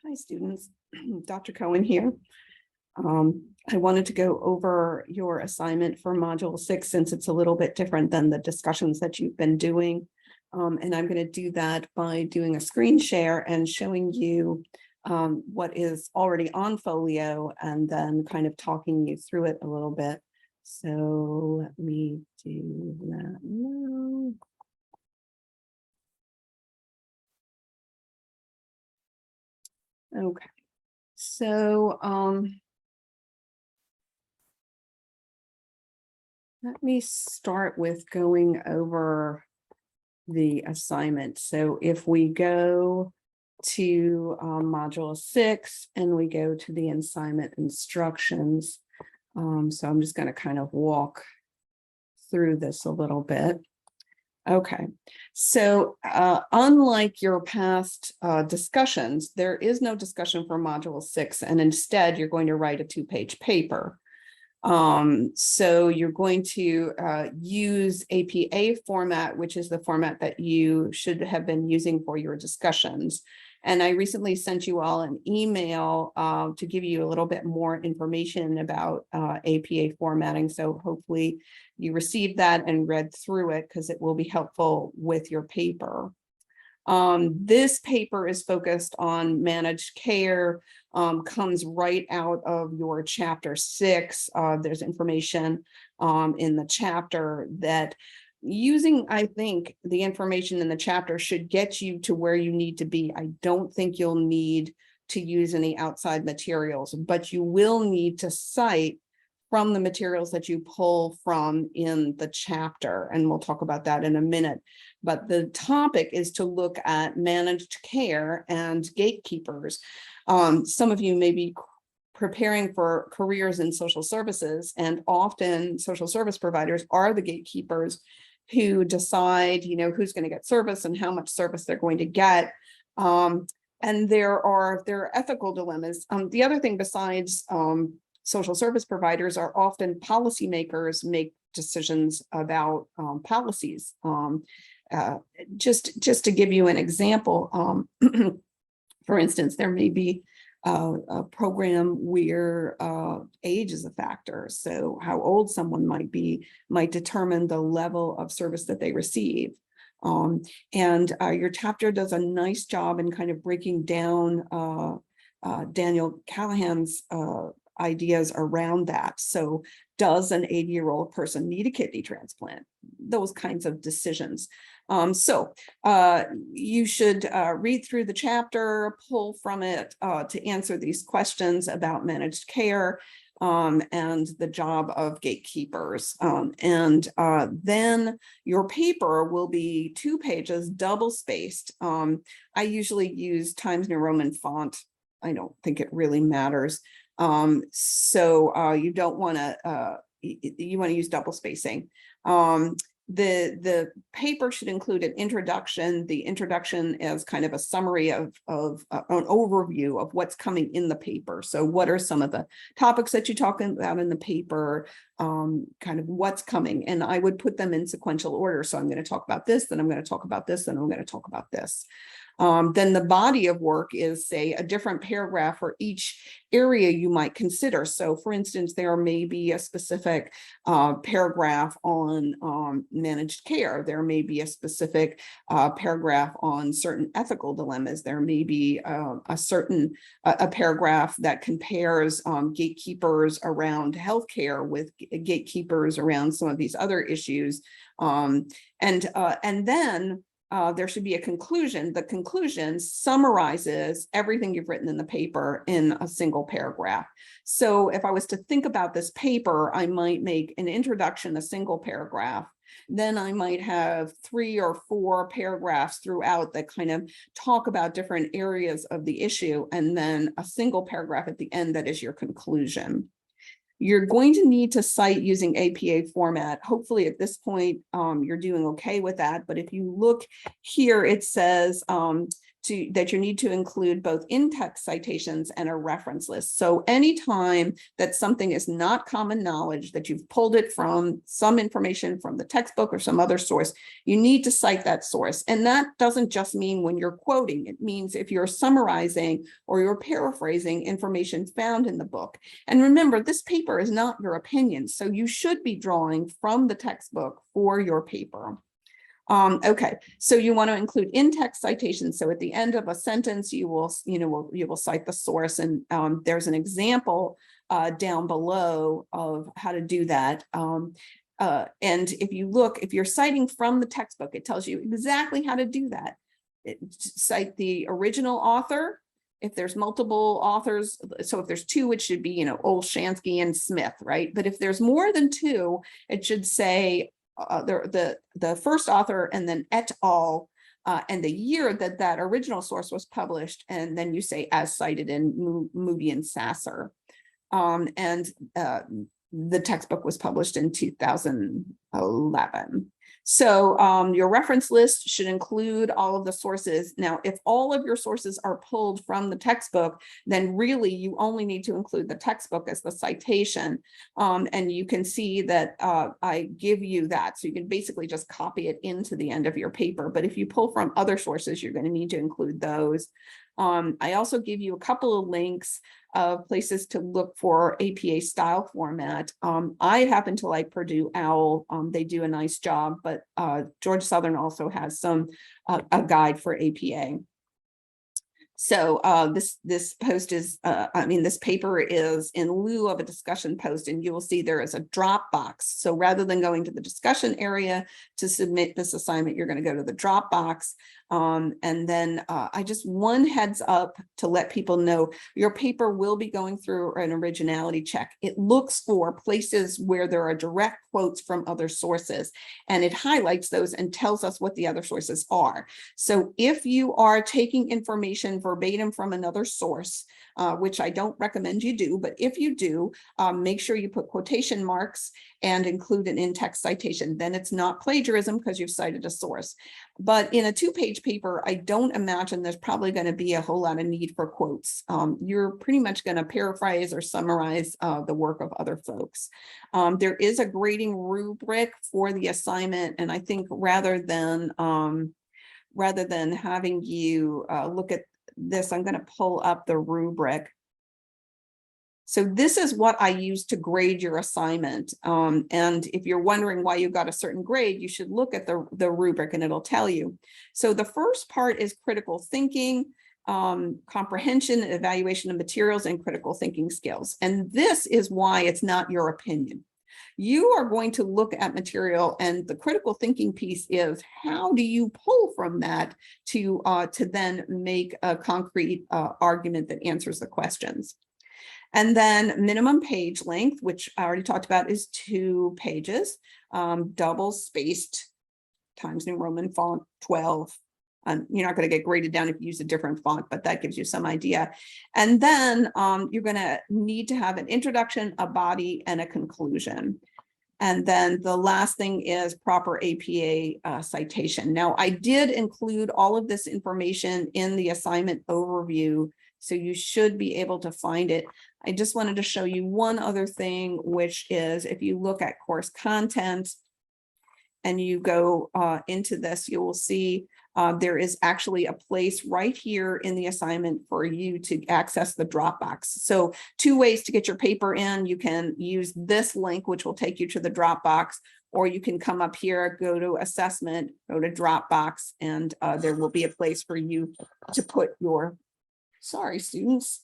Hi, students. Dr. Cohen here. I wanted to go over your assignment for Module 6 since it's a little bit different than the discussions that you've been doing. And I'm going to do that by doing a screen share and showing you what is already on Folio and then kind of talking you through it a little bit. So let me do that now. Okay, so let me start with going over the assignment. So if we go to Module 6 and we go to the assignment instructions, so I'm just going to kind of walk through this a little bit. Okay, so unlike your past discussions, there is no discussion for Module 6, and instead you're going to write a 2-page paper. So you're going to use APA format, which is the format that you should have been using for your discussions. And I recently sent you all an email to give you a little bit more information about APA formatting. So hopefully you received that and read through it because it will be helpful with your paper. This paper is focused on managed care, comes right out of your chapter 6. There's information in the chapter that using, I think, the information in the chapter should get you to where you need to be. I don't think you'll need to use any outside materials, but you will need to cite from the materials that you pull from in the chapter, and we'll talk about that in a minute. But the topic is to look at managed care and gatekeepers. Some of you may be preparing for careers in social services, and often social service providers are the gatekeepers who decide, who's going to get service and how much service they're going to get. And there are ethical dilemmas. The other thing besides social service providers are often policymakers make decisions about policies. Just to give you an example, for instance, there may be a program where age is a factor. So how old someone might be might determine the level of service that they receive. And your chapter does a nice job in kind of breaking down Daniel Callahan's ideas around that. So does an 80-year-old person need a kidney transplant? Those kinds of decisions. So you should read through the chapter, pull from it to answer these questions about managed care and the job of gatekeepers. Then your paper will be 2 pages, double spaced. I usually use Times New Roman font. I don't think it really matters. So you don't want to, you want to use double spacing. The paper should include an introduction. The introduction is kind of a summary of an overview of what's coming in the paper. So what are some of the topics that you talk about in the paper, kind of what's coming, and I would put them in sequential order. So I'm going to talk about this, then I'm going to talk about this, then I'm going to talk about this. Then the body of work is, say, a different paragraph for each area you might consider. So for instance, there may be a specific paragraph on managed care. There may be a specific paragraph on certain ethical dilemmas. There may be a paragraph that compares gatekeepers around healthcare with gatekeepers around some of these other issues. And then there should be a conclusion. The conclusion summarizes everything you've written in the paper in a single paragraph. So if I was to think about this paper, I might make an introduction, a single paragraph. Then I might have 3 or 4 paragraphs throughout that kind of talk about different areas of the issue, and then a single paragraph at the end that is your conclusion. You're going to need to cite using APA format. Hopefully at this point, you're doing okay with that. But if you look here, it says that you need to include both in-text citations and a reference list. So anytime that something is not common knowledge, that you've pulled it from some information from the textbook or some other source, you need to cite that source. And that doesn't just mean when you're quoting, it means if you're summarizing or you're paraphrasing information found in the book. And remember, this paper is not your opinion, so you should be drawing from the textbook for your paper. Okay, so you want to include in-text citations. So at the end of a sentence, you will cite the source, and there's an example down below of how to do that. And if you look, if you're citing from the textbook, it tells you exactly how to do that. Cite the original author. If there's multiple authors, so if there's two, it should be, Olshansky and Smith, right? But if there's more than two, it should say the first author and then et al. And the year that that original source was published, and then you say as cited in Moody and Sasser. The textbook was published in 2011. So your reference list should include all of the sources. Now, if all of your sources are pulled from the textbook, then really you only need to include the textbook as the citation. And you can see that I give you that. So you can basically just copy it into the end of your paper. But if you pull from other sources, you're going to need to include those. I also give you a couple of links of places to look for APA style format. I happen to like Purdue OWL. They do a nice job, but Georgia Southern also has a guide for APA. So this post is, this paper is in lieu of a discussion post, and you will see there is a Dropbox. So rather than going to the discussion area to submit this assignment, you're going to go to the Dropbox. And then I just one heads up to let people know your paper will be going through an originality check. It looks for places where there are direct quotes from other sources, and it highlights those and tells us what the other sources are. So if you are taking information verbatim from another source, which I don't recommend you do, but if you do, make sure you put quotation marks and include an in-text citation. Then it's not plagiarism because you've cited a source. But in a 2-page paper, I don't imagine there's probably going to be a whole lot of need for quotes. You're pretty much going to paraphrase or summarize the work of other folks. There is a grading rubric for the assignment, and I think rather than having you look at this, I'm going to pull up the rubric. So this is what I use to grade your assignment. And if you're wondering why you got a certain grade, you should look at the rubric and it'll tell you. So the first part is critical thinking, comprehension, evaluation of materials, and critical thinking skills. And this is why it's not your opinion. You are going to look at material, and the critical thinking piece is how do you pull from that to then make a concrete argument that answers the questions. And then minimum page length, which I already talked about, is 2 pages, double spaced, Times New Roman font 12. You're not going to get graded down if you use a different font, but that gives you some idea. And then you're going to need to have an introduction, a body, and a conclusion. And then the last thing is proper APA citation. Now, I did include all of this information in the assignment overview, so you should be able to find it. I just wanted to show you one other thing, which is if you look at course content and you go into this, you will see there is actually a place right here in the assignment for you to access the Dropbox. So 2 ways to get your paper in. You can use this link, which will take you to the Dropbox, or you can come up here, go to assessment, go to Dropbox, and there will be a place for you to put your, sorry, students.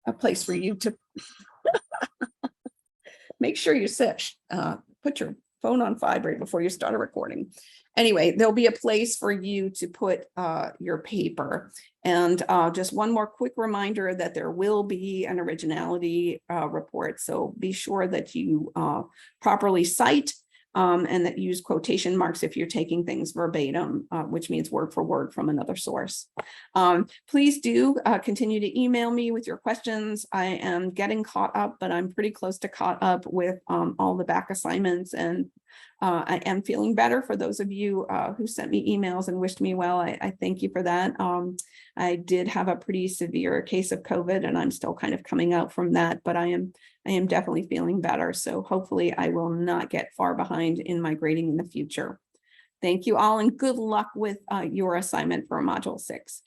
A place for you to make sure you put your phone on vibrate before you start a recording. Anyway, there'll be a place for you to put your paper. And just one more quick reminder that there will be an originality report. So be sure that you properly cite and that use quotation marks if you're taking things verbatim, which means word for word from another source. Please do continue to email me with your questions. I am getting caught up, but I'm pretty close to caught up with all the back assignments, and I am feeling better. For those of you who sent me emails and wished me well, I thank you for that. I did have a pretty severe case of COVID, and I'm still kind of coming out from that, but I am definitely feeling better. So hopefully I will not get far behind in my grading in the future. Thank you all, and good luck with your assignment for Module 6.